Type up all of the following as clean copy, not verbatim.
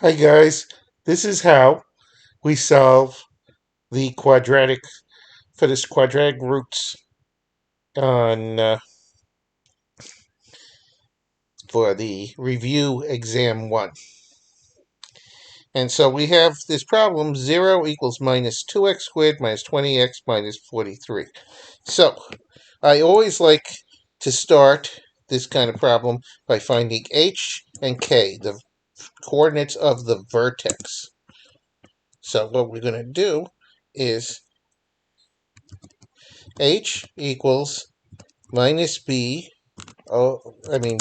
Hi guys, this is how we solve the quadratic for this quadratic roots on for the review exam 1. And so we have this problem 0 equals minus 2x squared minus 20x minus 43. So I always like to start this kind of problem by finding h and k, the coordinates of the vertex. So what we're going to do is h equals minus b,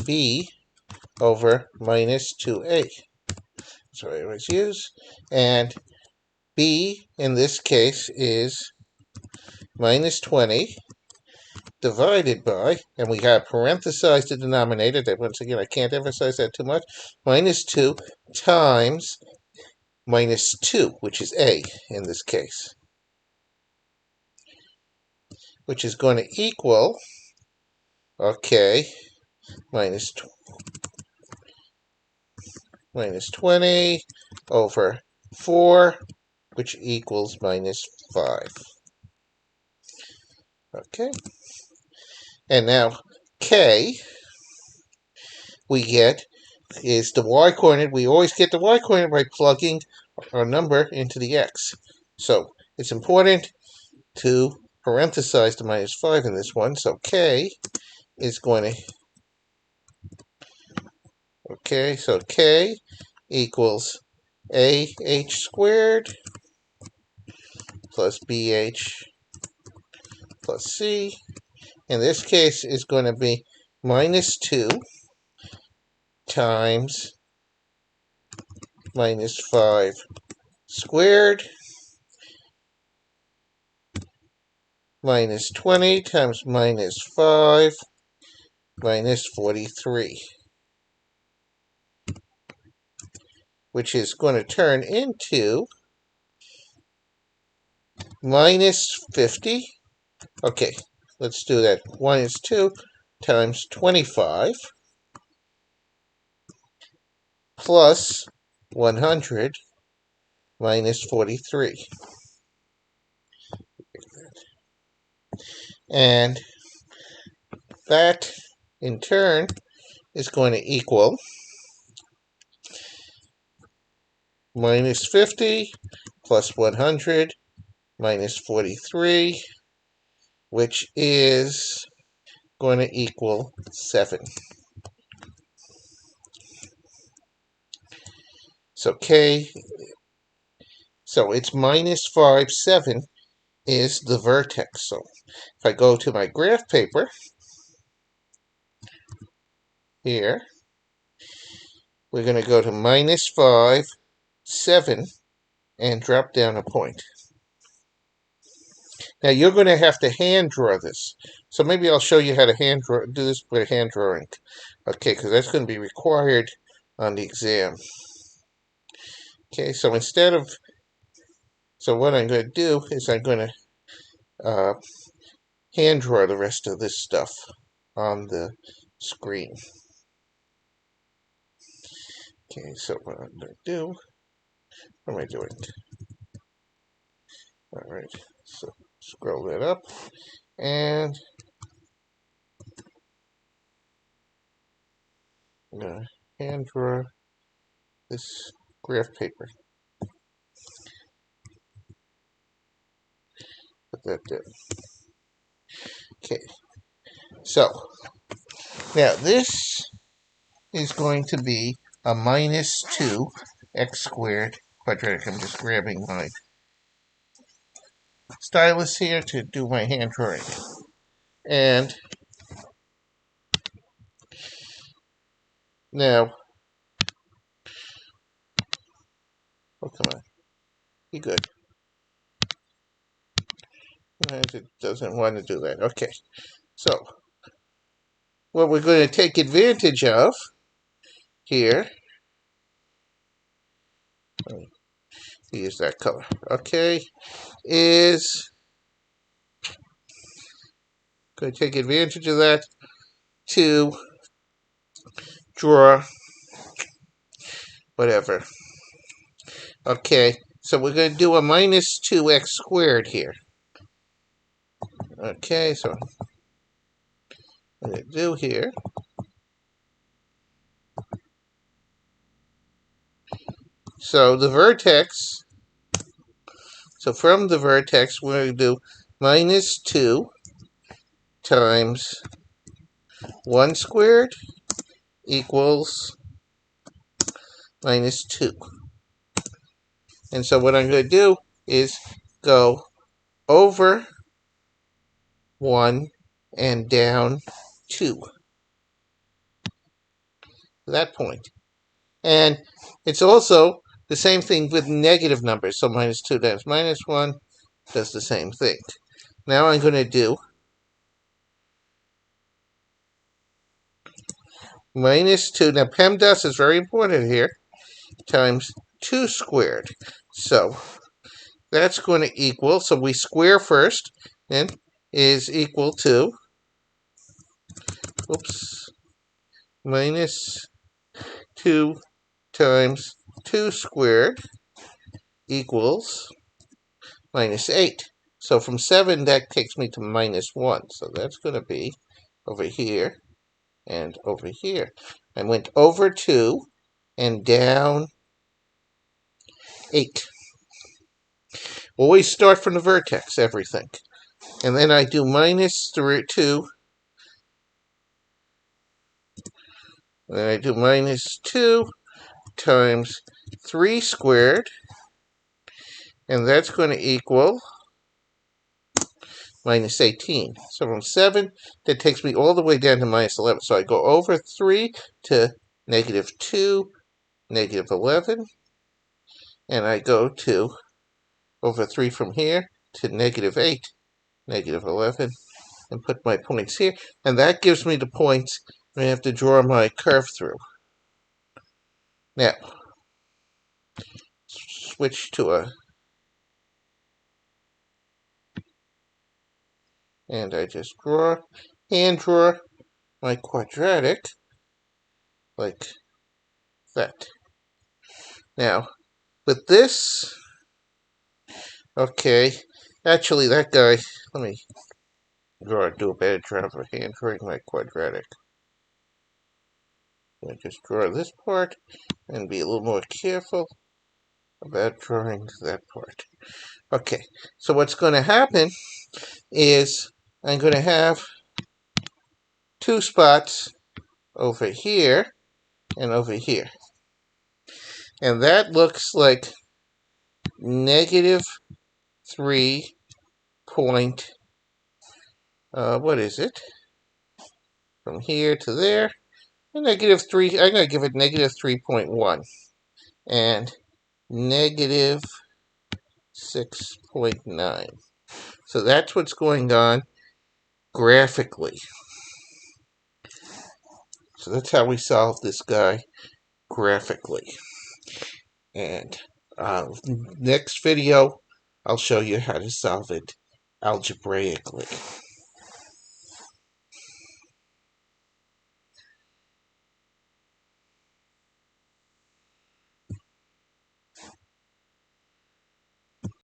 b over minus 2a. That's what I always use. And b in this case is minus 20 divided by, and we have parenthesized the denominator, that once again I can't emphasize that too much, minus 2 times minus 2, which is a in this case, which is going to equal, okay, minus minus 20 over 4, which equals minus 5. Okay. And now k, we get, is the y-coordinate. We always get the y-coordinate by plugging our number into the x. So it's important to parenthesize the minus 5 in this one. So k is going to, okay, so k equals ah squared plus bh plus c. In this case, is going to be minus 2 times minus 5 squared minus 20 times minus 5 minus 43, which is going to turn into minus 50. Okay, let's do that. Minus 2 times 25 plus 100 minus 43. And that, in turn, is going to equal minus 50 plus 100 minus 43, which is going to equal 7. So so it's minus 5, 7 is the vertex. So if I go to my graph paper here, we're going to go to minus 5, 7, and drop down a point. Now you're going to have to hand draw this. So maybe I'll show you how to do this with hand drawing. Okay, because that's going to be required on the exam. Okay, so so what I'm going to do is I'm going to hand draw the rest of this stuff on the screen. Okay, so what I'm going to do, what am I doing? All right, so scroll that up, and I'm going to hand draw this graph paper. Put that there. Okay, so now this is going to be a minus 2x squared quadratic. I'm just grabbing my stylus here to do my hand drawing. And now, oh, come on, be good. It doesn't want to do that. Okay, so what we're going to take advantage of here, use that color, okay, is going to take advantage of that to draw whatever. Okay, so we're going to do a minus 2x squared here. Okay, so what I'm going to do here, so the vertex, so from the vertex, we're going to do minus 2 times 1 squared equals minus 2. And so what I'm going to do is go over 1 and down 2. That point. And it's also the same thing with negative numbers. So minus 2 times minus 1 does the same thing. Now I'm going to do minus 2. Now PEMDAS is very important here. Times 2 squared. So that's going to equal, so we square first, and is equal to, minus 2 times 2 squared equals minus 8. So from 7, that takes me to minus 1. So that's going to be over here and over here. I went over 2 and down 8. Always start from the vertex, everything. And then I do minus 2. And then I do minus 2 times 3 squared. And that's going to equal minus 18. So from 7, that takes me all the way down to minus 11. So I go over 3 to negative 2, negative 11. And I go to over 3 from here to negative 8, negative 11. And put my points here. And that gives me the points I have to draw my curve through. Now, switch to a... And I just hand draw my quadratic like that. Now, with this, okay, actually that guy, let me do a better job of hand drawing my quadratic. I just draw this part and be a little more careful about drawing that part. Okay, so what's going to happen is I'm going to have 2 spots over here and over here. And that looks like negative 3 point, what is it? From here to there. And negative 3, I'm going to give it negative 3.1. And negative 6.9. So that's what's going on graphically. So that's how we solve this guy graphically. And next video, I'll show you how to solve it algebraically.